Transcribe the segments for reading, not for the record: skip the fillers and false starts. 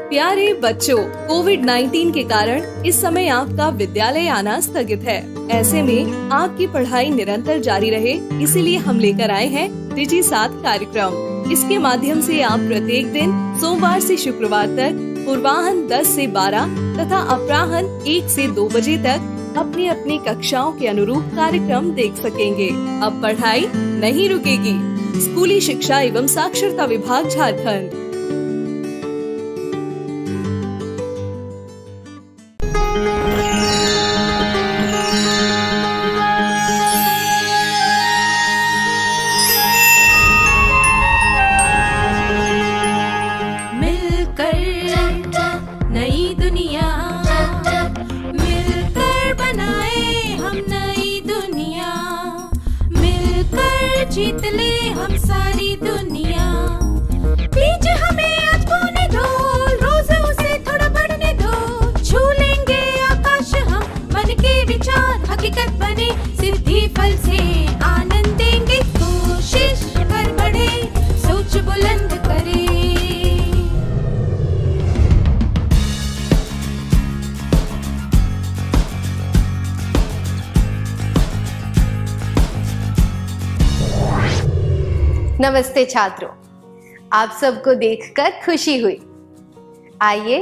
प्यारे बच्चों, कोविड-19 के कारण इस समय आपका विद्यालय आना स्थगित है। ऐसे में आपकी पढ़ाई निरंतर जारी रहे, इसीलिए हम लेकर आए हैं डिजी साथ कार्यक्रम। इसके माध्यम से आप प्रत्येक दिन सोमवार से शुक्रवार तक पूर्वाह्न 10 से 12 तथा अपराह्न 1 से 2 बजे तक अपनी अपनी कक्षाओं के अनुरूप कार्यक्रम देख सकेंगे। अब पढ़ाई नहीं रुकेगी। स्कूली शिक्षा एवं साक्षरता विभाग झारखंड। जीत ले हम सारी दुनिया। बीच हमें आज बोने दो, रोज उसे थोड़ा बढ़ने दो। छू लेंगे आकाश हम, मन के विचार हकीकत बने। सिद्धि फल से आनंद देंगे, कोशिश कर बढ़े, सोच बुलंद करे। नमस्ते छात्रों, आप सबको देखकर खुशी हुई। आइए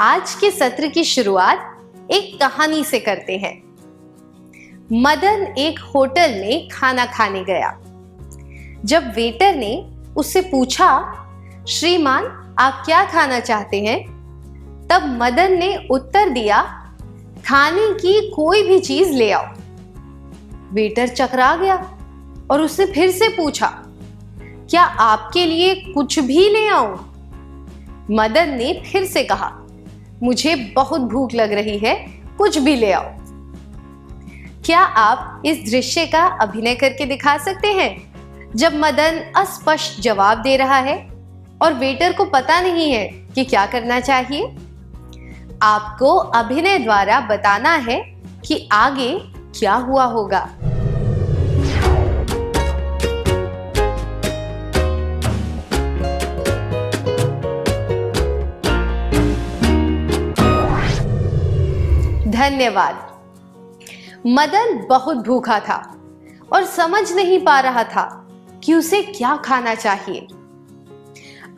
आज के सत्र की शुरुआत एक कहानी से करते हैं। मदन एक होटल में खाना खाने गया। जब वेटर ने उससे पूछा, श्रीमान आप क्या खाना चाहते हैं, तब मदन ने उत्तर दिया, खाने की कोई भी चीज ले आओ। वेटर चकरा गया और उसने फिर से पूछा, क्या आपके लिए कुछ भी ले आऊं? मदन ने फिर से कहा, मुझे बहुत भूख लग रही है, कुछ भी ले आओ। क्या आप इस दृश्य का अभिनय करके दिखा सकते हैं, जब मदन अस्पष्ट जवाब दे रहा है और वेटर को पता नहीं है कि क्या करना चाहिए? आपको अभिनय द्वारा बताना है कि आगे क्या हुआ होगा। धन्यवाद। मदन बहुत भूखा था और समझ नहीं पा रहा था कि उसे क्या खाना चाहिए।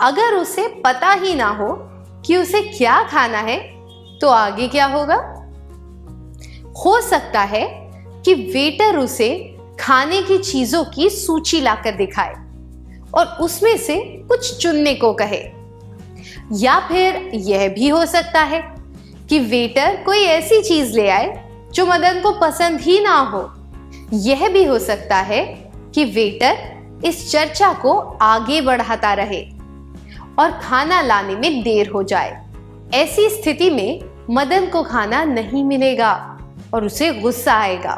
अगर उसे पता ही ना हो कि उसे क्या खाना है, तो आगे क्या होगा? हो सकता है कि वेटर उसे खाने की चीजों की सूची लाकर दिखाए और उसमें से कुछ चुनने को कहे। या फिर यह भी हो सकता है कि वेटर कोई ऐसी चीज ले आए जो मदन को पसंद ही ना हो। यह भी हो सकता है कि वेटर इस चर्चा को आगे बढ़ाता रहे और खाना लाने में देर हो जाए। ऐसी स्थिति में मदन को खाना नहीं मिलेगा और उसे गुस्सा आएगा।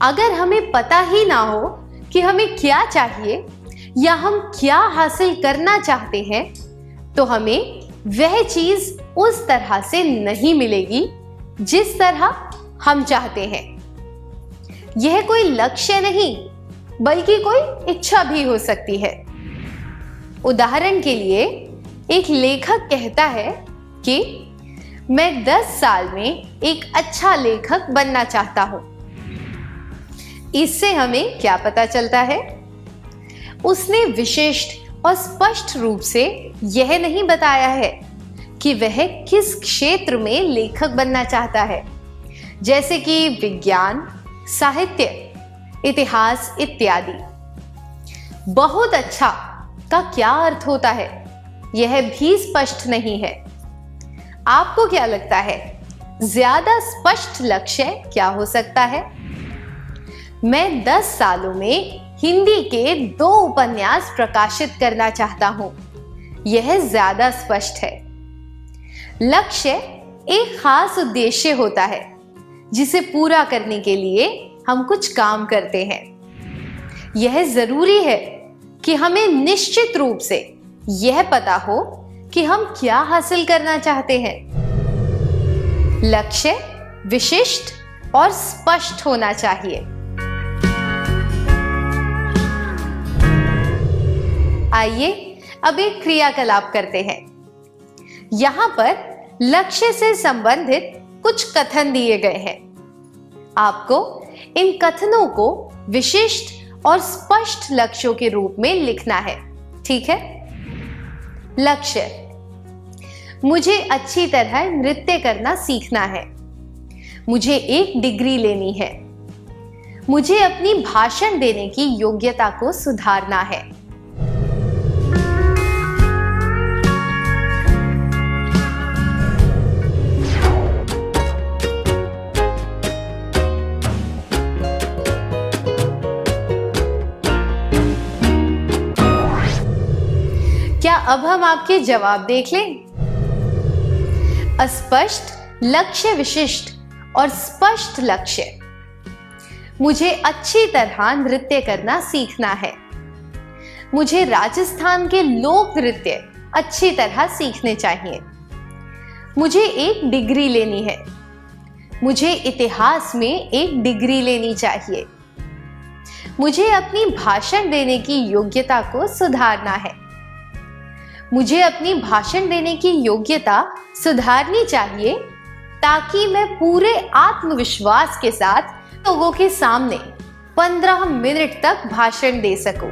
अगर हमें पता ही ना हो कि हमें क्या चाहिए या हम क्या हासिल करना चाहते हैं, तो हमें वह चीज उस तरह से नहीं मिलेगी जिस तरह हम चाहते हैं। यह कोई लक्ष्य नहीं, बल्कि कोई इच्छा भी हो सकती है। उदाहरण के लिए एक लेखक कहता है कि मैं 10 साल में एक अच्छा लेखक बनना चाहता हूं। इससे हमें क्या पता चलता है? उसने विशिष्ट और स्पष्ट रूप से यह नहीं बताया है कि वह किस क्षेत्र में लेखक बनना चाहता है, जैसे कि विज्ञान, साहित्य, इतिहास इत्यादि। बहुत अच्छा का क्या अर्थ होता है, यह भी स्पष्ट नहीं है। आपको क्या लगता है, ज्यादा स्पष्ट लक्ष्य क्या हो सकता है? मैं 10 सालों में हिंदी के 2 उपन्यास प्रकाशित करना चाहता हूं। यह ज्यादा स्पष्ट है। लक्ष्य एक खास उद्देश्य होता है जिसे पूरा करने के लिए हम कुछ काम करते हैं। यह जरूरी है कि हमें निश्चित रूप से यह पता हो कि हम क्या हासिल करना चाहते हैं। लक्ष्य विशिष्ट और स्पष्ट होना चाहिए। आइए अब एक क्रियाकलाप करते हैं। यहाँ पर लक्ष्य से संबंधित कुछ कथन दिए गए हैं। आपको इन कथनों को विशिष्ट और स्पष्ट लक्ष्यों के रूप में लिखना है। ठीक है? लक्ष्य: मुझे अच्छी तरह नृत्य करना सीखना है। मुझे एक डिग्री लेनी है। मुझे अपनी भाषण देने की योग्यता को सुधारना है। क्या अब हम आपके जवाब देख लें? अस्पष्ट, लक्ष्य विशिष्ट और स्पष्ट लक्ष्य: मुझे अच्छी तरह नृत्य करना सीखना है। मुझे राजस्थान के लोक नृत्य अच्छी तरह सीखने चाहिए। मुझे एक डिग्री लेनी है। मुझे इतिहास में एक डिग्री लेनी चाहिए। मुझे अपनी भाषण देने की योग्यता को सुधारना है। मुझे अपनी भाषण देने की योग्यता सुधारनी चाहिए ताकि मैं पूरे आत्मविश्वास के साथ लोगों के सामने 15 मिनट तक भाषण दे सकूं।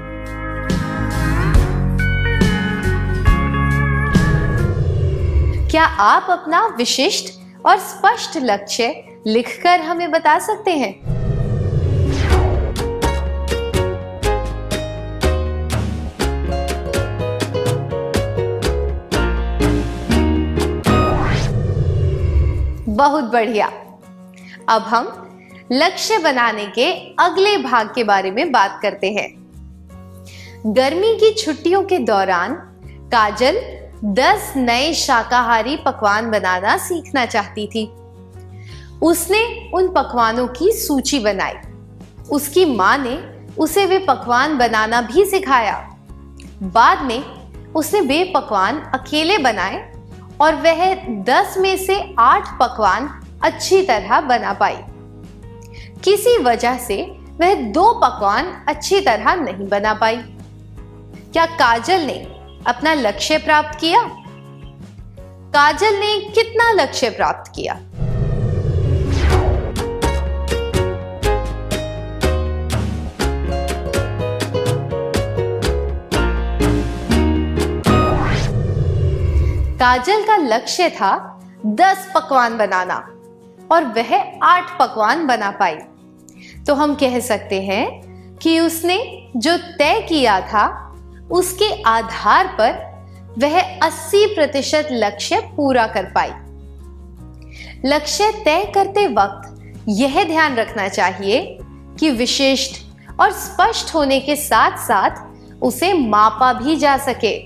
क्या आप अपना विशिष्ट और स्पष्ट लक्ष्य लिखकर हमें बता सकते हैं? बहुत बढ़िया। अब हम लक्ष्य बनाने के अगले भाग के बारे में बात करते हैं। गर्मी की छुट्टियों के दौरान काजल 10 नए शाकाहारी पकवान बनाना सीखना चाहती थी। उसने उन पकवानों की सूची बनाई। उसकी माँ ने उसे वे पकवान बनाना भी सिखाया। बाद में उसने वे पकवान अकेले बनाए और वह 10 में से 8 पकवान अच्छी तरह बना पाई। किसी वजह से वह 2 पकवान अच्छी तरह नहीं बना पाई। क्या काजल ने अपना लक्ष्य प्राप्त किया? काजल ने कितना लक्ष्य प्राप्त किया? काजल का लक्ष्य था 10 पकवान बनाना और वह 8 पकवान बना पाई। तो हम कह सकते हैं कि उसने जो तय किया था उसके आधार पर वह 80% लक्ष्य पूरा कर पाई। लक्ष्य तय करते वक्त यह ध्यान रखना चाहिए कि विशिष्ट और स्पष्ट होने के साथ साथ उसे मापा भी जा सके।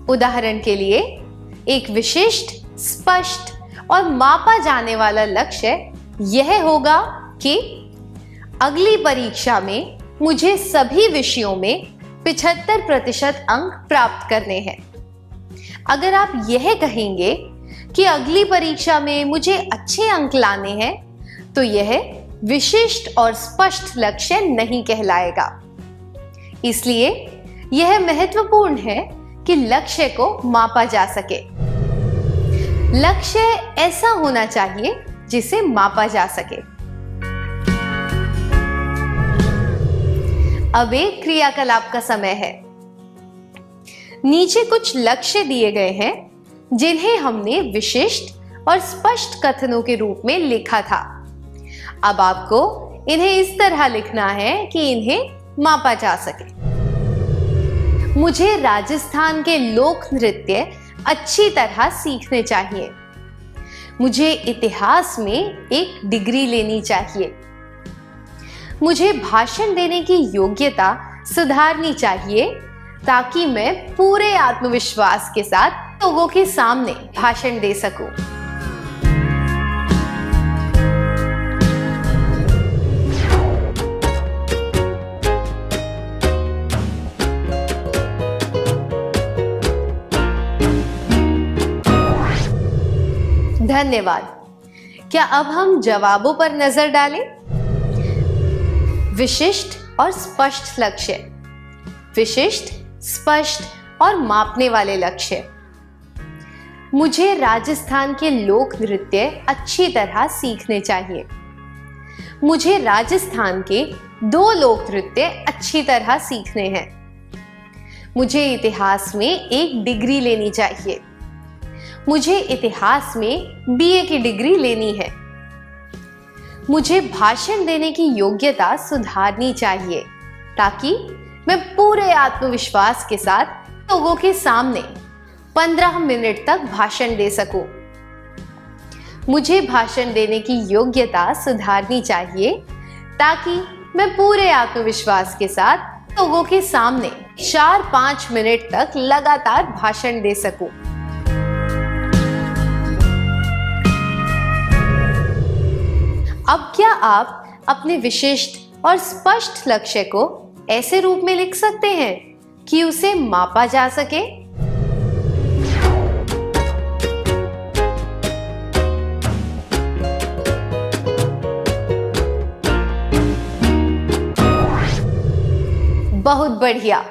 उदाहरण के लिए, एक विशिष्ट, स्पष्ट और मापा जाने वाला लक्ष्य यह होगा कि अगली परीक्षा में मुझे सभी विषयों में 75% अंक प्राप्त करने हैं। अगर आप यह कहेंगे कि अगली परीक्षा में मुझे अच्छे अंक लाने हैं, तो यह विशिष्ट और स्पष्ट लक्ष्य नहीं कहलाएगा। इसलिए यह महत्वपूर्ण है कि लक्ष्य को मापा जा सके। लक्ष्य ऐसा होना चाहिए जिसे मापा जा सके। अब एक क्रियाकलाप का समय है। नीचे कुछ लक्ष्य दिए गए हैं जिन्हें हमने विशिष्ट और स्पष्ट कथनों के रूप में लिखा था। अब आपको इन्हें इस तरह लिखना है कि इन्हें मापा जा सके। मुझे राजस्थान के लोक नृत्य अच्छी तरह सीखने चाहिए। मुझे इतिहास में एक डिग्री लेनी चाहिए। मुझे भाषण देने की योग्यता सुधारनी चाहिए ताकि मैं पूरे आत्मविश्वास के साथ लोगों के सामने भाषण दे सकूं। धन्यवाद। क्या अब हम जवाबों पर नजर डालें? विशिष्ट और स्पष्ट लक्ष्य। विशिष्ट स्पष्ट और मापने वाले लक्ष्य। मुझे राजस्थान के लोक नृत्य अच्छी तरह सीखने चाहिए। मुझे राजस्थान के 2 लोक नृत्य अच्छी तरह सीखने हैं। मुझे इतिहास में 1 डिग्री लेनी चाहिए। मुझे इतिहास में BA की डिग्री लेनी है। मुझे भाषण देने की योग्यता सुधारनी चाहिए ताकि मैं पूरे आत्मविश्वास के साथ लोगों के सामने 15 मिनट तक भाषण दे सकूं। मुझे भाषण देने की योग्यता सुधारनी चाहिए ताकि मैं पूरे आत्मविश्वास के साथ लोगों के सामने 4-5 मिनट तक लगातार भाषण दे सकूं। अब क्या आप अपने विशिष्ट और स्पष्ट लक्ष्य को ऐसे रूप में लिख सकते हैं कि उसे मापा जा सके? बहुत बढ़िया।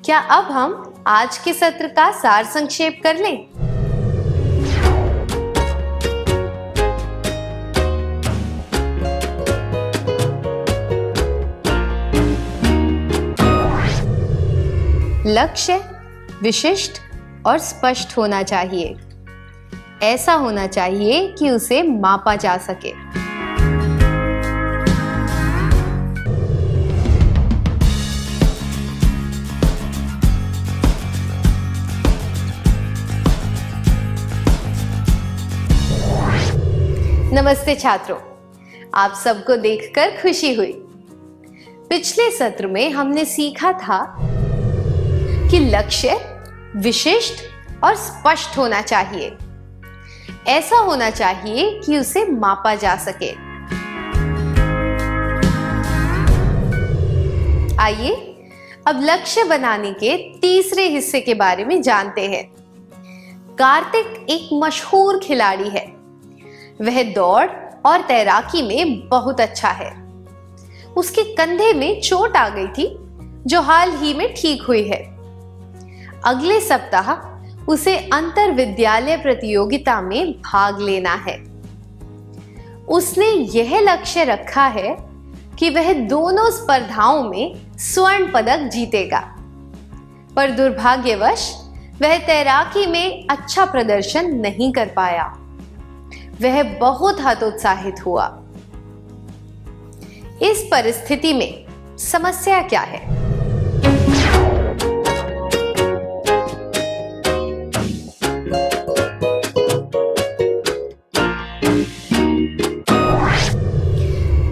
क्या अब हम आज के सत्र का सार संक्षेप कर लें? लक्ष्य विशिष्ट और स्पष्ट होना चाहिए। ऐसा होना चाहिए कि उसे मापा जा सके। नमस्ते छात्रों, आप सबको देखकर खुशी हुई। पिछले सत्र में हमने सीखा था कि लक्ष्य विशिष्ट और स्पष्ट होना चाहिए। ऐसा होना चाहिए कि उसे मापा जा सके। आइए अब लक्ष्य बनाने के तीसरे हिस्से के बारे में जानते हैं। कार्तिक एक मशहूर खिलाड़ी है। वह दौड़ और तैराकी में बहुत अच्छा है। उसके कंधे में चोट आ गई थी जो हाल ही में ठीक हुई है। अगले सप्ताह उसे अंतर विद्यालय प्रतियोगिता में भाग लेना है। उसने यह लक्ष्य रखा है कि वह दोनों स्पर्धाओं में स्वर्ण पदक जीतेगा, पर दुर्भाग्यवश वह तैराकी में अच्छा प्रदर्शन नहीं कर पाया। वह बहुत हतोत्साहित हुआ। इस परिस्थिति में समस्या क्या है?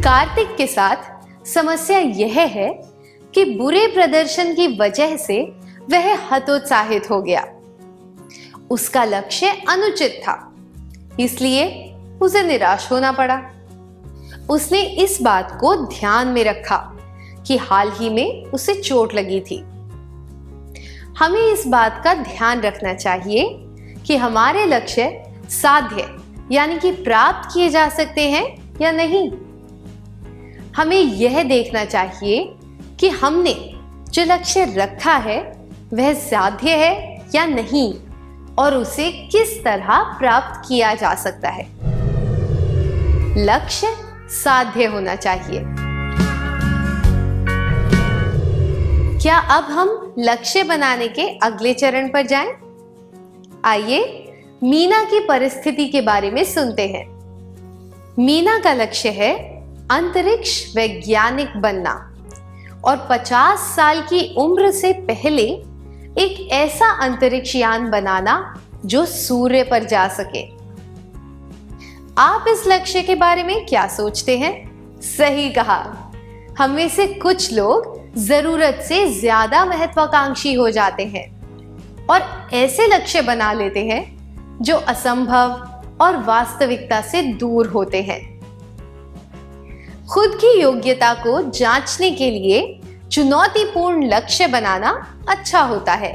कार्तिक के साथ समस्या यह है कि बुरे प्रदर्शन की वजह से वह हतोत्साहित हो गया। उसका लक्ष्य अनुचित था, इसलिए उसे निराश होना पड़ा। उसने इस बात को ध्यान में रखा कि हाल ही में उसे चोट लगी थी। हमें इस बात का ध्यान रखना चाहिए कि हमारे लक्ष्य साध्य यानी कि प्राप्त किए जा सकते हैं या नहीं। हमें यह देखना चाहिए कि हमने जो लक्ष्य रखा है वह साध्य है या नहीं और उसे किस तरह प्राप्त किया जा सकता है। लक्ष्य साध्य होना चाहिए। क्या अब हम लक्ष्य बनाने के अगले चरण पर जाएं? आइए मीना की परिस्थिति के बारे में सुनते हैं। मीना का लक्ष्य है अंतरिक्ष वैज्ञानिक बनना और 50 साल की उम्र से पहले एक ऐसा अंतरिक्ष यान बनाना जो सूर्य पर जा सके। आप इस लक्ष्य के बारे में क्या सोचते हैं? सही कहा, हम में से कुछ लोग जरूरत से ज्यादा महत्वाकांक्षी हो जाते हैं और ऐसे लक्ष्य बना लेते हैं जो असंभव और वास्तविकता से दूर होते हैं। खुद की योग्यता को जांचने के लिए चुनौतीपूर्ण लक्ष्य बनाना अच्छा होता है।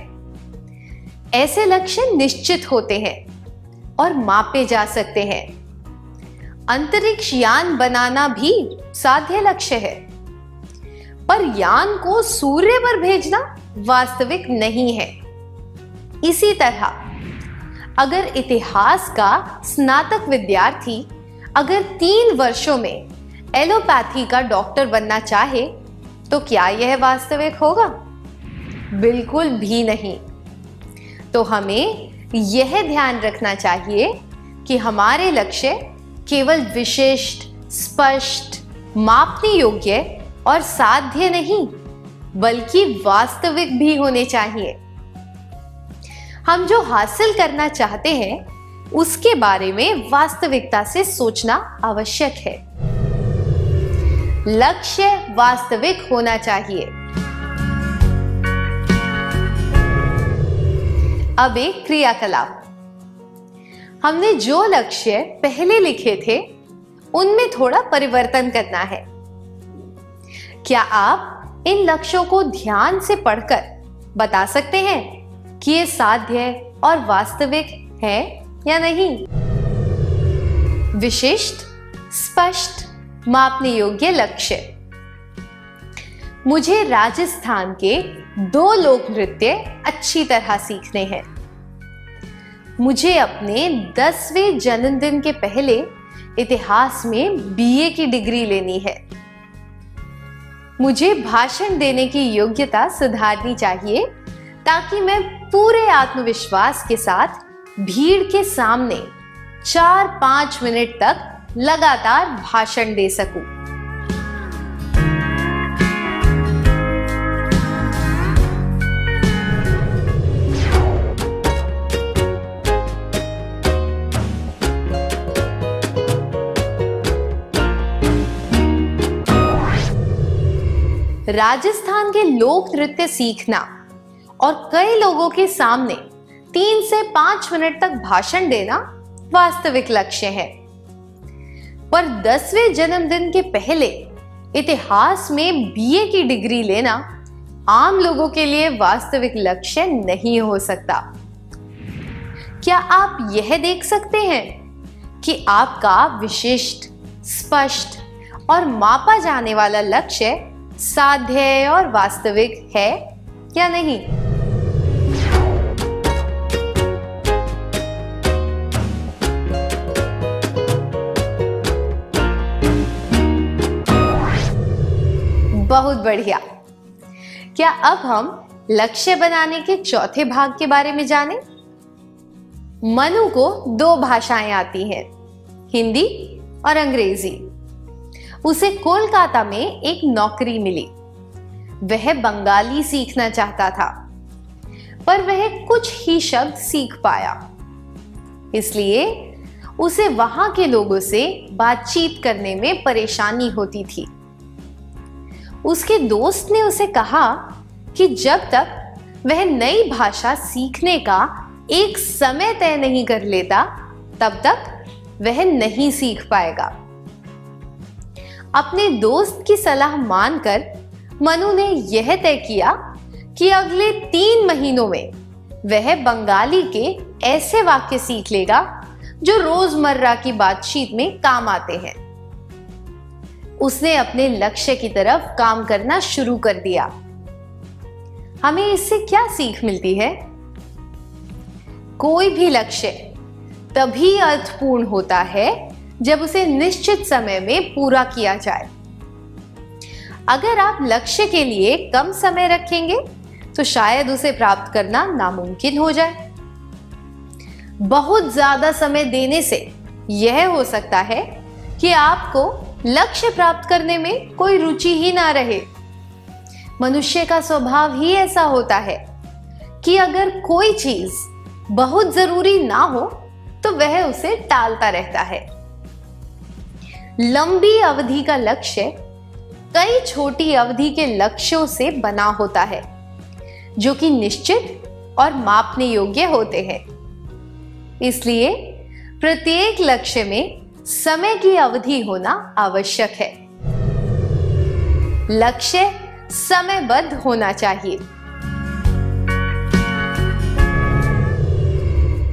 ऐसे लक्ष्य निश्चित होते हैं और मापे जा सकते हैं। अंतरिक्ष यान बनाना भी साध्य लक्ष्य है, पर यान को सूर्य पर भेजना वास्तविक नहीं है। इसी तरह अगर इतिहास का स्नातक विद्यार्थी अगर 3 वर्षों में एलोपैथी का डॉक्टर बनना चाहे तो क्या यह वास्तविक होगा? बिल्कुल भी नहीं। तो हमें यह ध्यान रखना चाहिए कि हमारे लक्ष्य केवल विशिष्ट, स्पष्ट, मापने योग्य और साध्य नहीं बल्कि वास्तविक भी होने चाहिए। हम जो हासिल करना चाहते हैं उसके बारे में वास्तविकता से सोचना आवश्यक है। लक्ष्य वास्तविक होना चाहिए। अब एक क्रियाकलाप। हमने जो लक्ष्य पहले लिखे थे उनमें थोड़ा परिवर्तन करना है। क्या आप इन लक्ष्यों को ध्यान से पढ़कर बता सकते हैं कि ये साध्य और वास्तविक है या नहीं? विशिष्ट, स्पष्ट, मापने योग्य लक्ष्य। मुझे राजस्थान के 2 लोक नृत्य अच्छी तरह सीखने हैं। मुझे अपने 10वें जन्मदिन के पहले इतिहास में BA की डिग्री लेनी है। मुझे भाषण देने की योग्यता सुधारनी चाहिए ताकि मैं पूरे आत्मविश्वास के साथ भीड़ के सामने 4-5 मिनट तक लगातार भाषण दे सकूं। राजस्थान के लोक नृत्य सीखना और कई लोगों के सामने 3 से 5 मिनट तक भाषण देना वास्तविक लक्ष्य है। पर 10वें जन्मदिन के पहले इतिहास में BA की डिग्री लेना आम लोगों के लिए वास्तविक लक्ष्य नहीं हो सकता। क्या आप यह देख सकते हैं कि आपका विशिष्ट, स्पष्ट और मापा जाने वाला लक्ष्य साध्य और वास्तविक है या नहीं? बहुत बढ़िया। क्या अब हम लक्ष्य बनाने के चौथे भाग के बारे में जानें? मनु को 2 भाषाएं आती हैं, हिंदी और अंग्रेजी। उसे कोलकाता में एक नौकरी मिली। वह बंगाली सीखना चाहता था, पर वह कुछ ही शब्द सीख पाया। इसलिए उसे वहां के लोगों से बातचीत करने में परेशानी होती थी। उसके दोस्त ने उसे कहा कि जब तक वह नई भाषा सीखने का एक समय तय नहीं कर लेता, तब तक वह नहीं सीख पाएगा। अपने दोस्त की सलाह मानकर मनु ने यह तय किया कि अगले 3 महीनों में वह बंगाली के ऐसे वाक्य सीख लेगा जो रोजमर्रा की बातचीत में काम आते हैं। उसने अपने लक्ष्य की तरफ काम करना शुरू कर दिया। हमें इससे क्या सीख मिलती है? कोई भी लक्ष्य तभी अर्थपूर्ण होता है जब उसे निश्चित समय में पूरा किया जाए। अगर आप लक्ष्य के लिए कम समय रखेंगे तो शायद उसे प्राप्त करना नामुमकिन हो जाए। बहुत ज्यादा समय देने से यह हो सकता है कि आपको लक्ष्य प्राप्त करने में कोई रुचि ही ना रहे। मनुष्य का स्वभाव ही ऐसा होता है कि अगर कोई चीज बहुत जरूरी ना हो तो वह उसे टालता रहता है। लंबी अवधि का लक्ष्य कई छोटी अवधि के लक्ष्यों से बना होता है जो कि निश्चित और मापने योग्य होते हैं। इसलिए प्रत्येक लक्ष्य में समय की अवधि होना आवश्यक है। लक्ष्य समयबद्ध होना चाहिए।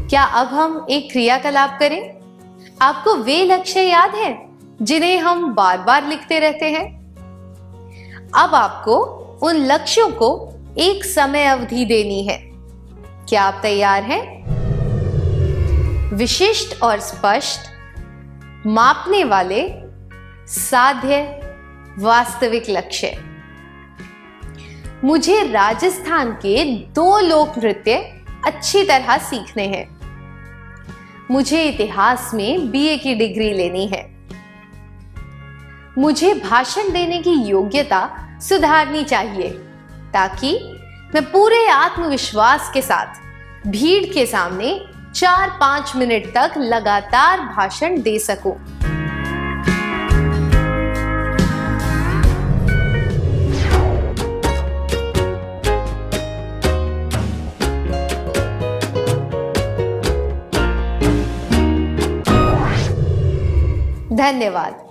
क्या अब हम एक क्रियाकलाप करें? आपको वे लक्ष्य याद हैं जिन्हें हम बार बार लिखते रहते हैं? अब आपको उन लक्ष्यों को एक समय अवधि देनी है। क्या आप तैयार हैं? विशिष्ट और स्पष्ट, मापने वाले, साध्य, वास्तविक लक्ष्य। मुझे राजस्थान के 2 लोक नृत्य अच्छी तरह सीखने हैं। मुझे इतिहास में बीए की डिग्री लेनी है। मुझे भाषण देने की योग्यता सुधारनी चाहिए ताकि मैं पूरे आत्मविश्वास के साथ भीड़ के सामने 4-5 मिनट तक लगातार भाषण दे सकूं। धन्यवाद।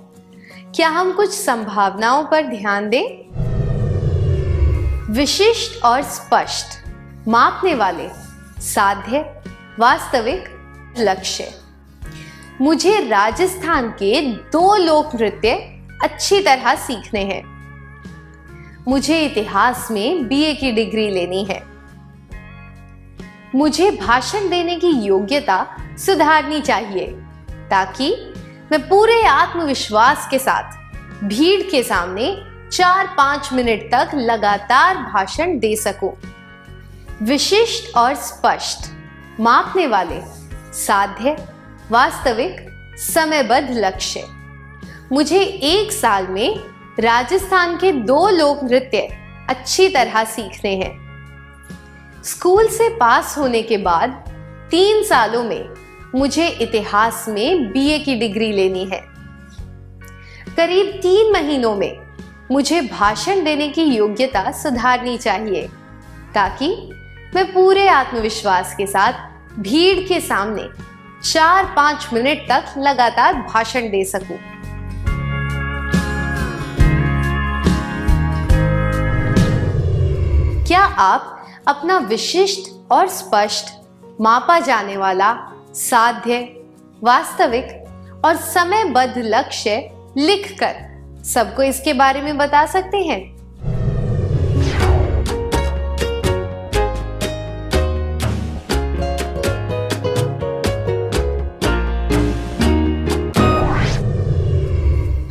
क्या हम कुछ संभावनाओं पर ध्यान दें? विशिष्ट और स्पष्ट, मापने वाले, साध्य, वास्तविक लक्ष्य। मुझे राजस्थान के 2 लोक नृत्य अच्छी तरह सीखने हैं। मुझे इतिहास में बीए की डिग्री लेनी है। मुझे भाषण देने की योग्यता सुधारनी चाहिए ताकि मैं पूरे आत्मविश्वास के साथ भीड़ के सामने 4-5 मिनट तक लगातार भाषण दे सकूं। विशिष्ट और स्पष्ट, मापने वाले, साध्य, वास्तविक, समयबद्ध लक्ष्य। मुझे 1 साल में राजस्थान के 2 लोक नृत्य अच्छी तरह सीखने हैं। स्कूल से पास होने के बाद 3 सालों में मुझे इतिहास में बीए की डिग्री लेनी है। करीब 3 महीनों में मुझे भाषण देने की योग्यता सुधारनी चाहिए ताकि मैं पूरे आत्मविश्वास के साथ भीड़ के सामने 4-5 मिनट तक लगातार भाषण दे सकूं। क्या आप अपना विशिष्ट और स्पष्ट, मापा जाने वाला, साध्य, वास्तविक और समयबद्ध लक्ष्य लिखकर सबको इसके बारे में बता सकते हैं?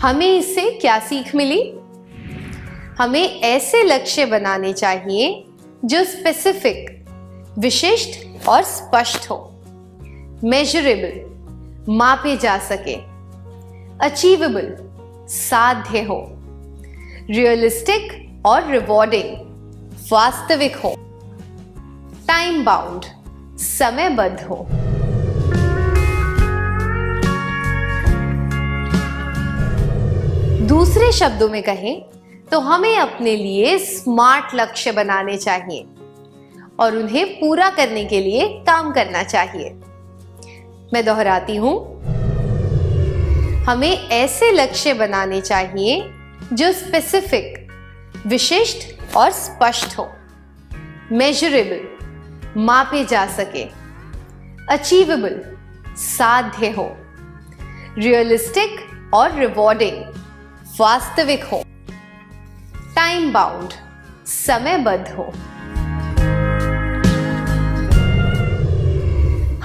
हमें इससे क्या सीख मिली? हमें ऐसे लक्ष्य बनाने चाहिए जो स्पेसिफिक, विशिष्ट और स्पष्ट हो, मेजरेबल, मापे जा सके, अचीवेबल, साध्य हो, रियलिस्टिक और रिवॉर्डिंग, वास्तविक हो, टाइम बाउंड, समयबद्ध हो। दूसरे शब्दों में कहें तो हमें अपने लिए स्मार्ट लक्ष्य बनाने चाहिए और उन्हें पूरा करने के लिए काम करना चाहिए। मैं दोहराती हूं, हमें ऐसे लक्ष्य बनाने चाहिए जो स्पेसिफिक, विशिष्ट और स्पष्ट हो, मेजरेबल, मापे जा सके, अचीवेबल, साध्य हो, रियलिस्टिक और रिवॉर्डिंग, वास्तविक हो, टाइम बाउंड, समयबद्ध हो।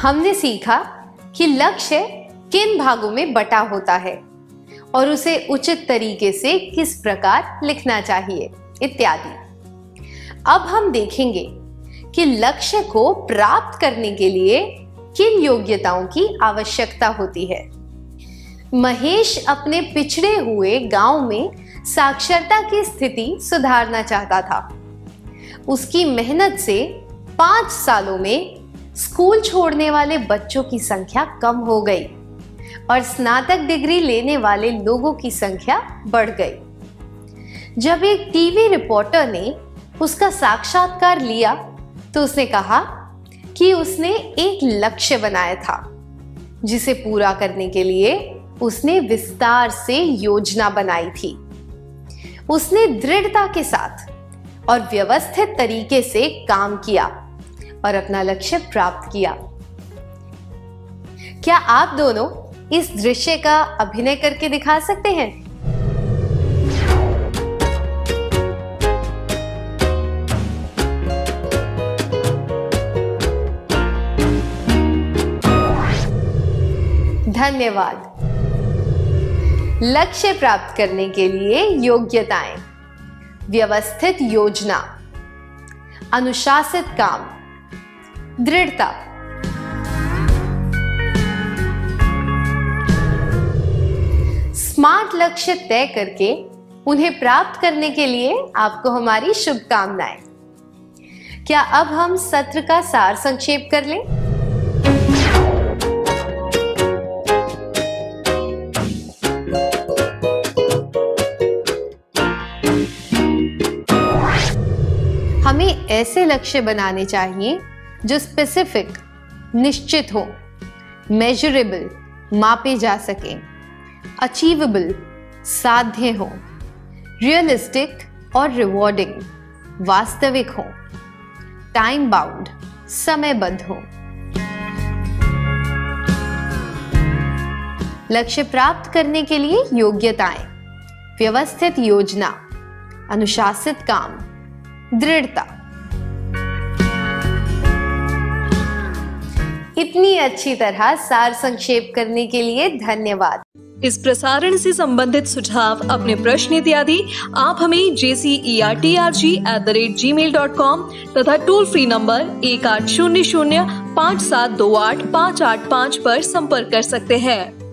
हमने सीखा कि लक्ष्य किन भागों में बटा होता है और उसे उचित तरीके से किस प्रकार लिखना चाहिए इत्यादि। अब हम देखेंगे कि लक्ष्य को प्राप्त करने के लिए किन योग्यताओं की आवश्यकता होती है। महेश अपने पिछड़े हुए गांव में साक्षरता की स्थिति सुधारना चाहता था। उसकी मेहनत से 5 सालों में स्कूल छोड़ने वाले बच्चों की संख्या कम हो गई और स्नातक डिग्री लेने वाले लोगों की संख्या बढ़ गई। जब एक टीवी रिपोर्टर ने उसका साक्षात्कार लिया तो उसने कहा कि उसने एक लक्ष्य बनाया था जिसे पूरा करने के लिए उसने विस्तार से योजना बनाई थी। उसने दृढ़ता के साथ और व्यवस्थित तरीके से काम किया और अपना लक्ष्य प्राप्त किया। क्या आप दोनों इस दृश्य का अभिनय करके दिखा सकते हैं? धन्यवाद। लक्ष्य प्राप्त करने के लिए योग्यताएं: व्यवस्थित योजना, अनुशासित काम, दृढ़ता। स्मार्ट लक्ष्य तय करके उन्हें प्राप्त करने के लिए आपको हमारी शुभकामनाएं। क्या अब हम सत्र का सार संक्षेप कर लें? हमें ऐसे लक्ष्य बनाने चाहिए जो स्पेसिफिक, निश्चित हो, मेजरेबल, मापे जा सके, अचीवेबल, साध्य हो, रियलिस्टिक और रिवॉर्डिंग, वास्तविक हो, टाइम बाउंड, समयबद्ध हो। लक्ष्य प्राप्त करने के लिए योग्यताएं: व्यवस्थित योजना, अनुशासित काम, दृढ़ता। इतनी अच्छी तरह सार संक्षेप करने के लिए धन्यवाद। इस प्रसारण से संबंधित सुझाव, अपने प्रश्न इत्यादि आप हमें jcertrg@gmail.com तथा टोल फ्री नंबर 1800 5728 585 पर संपर्क कर सकते हैं।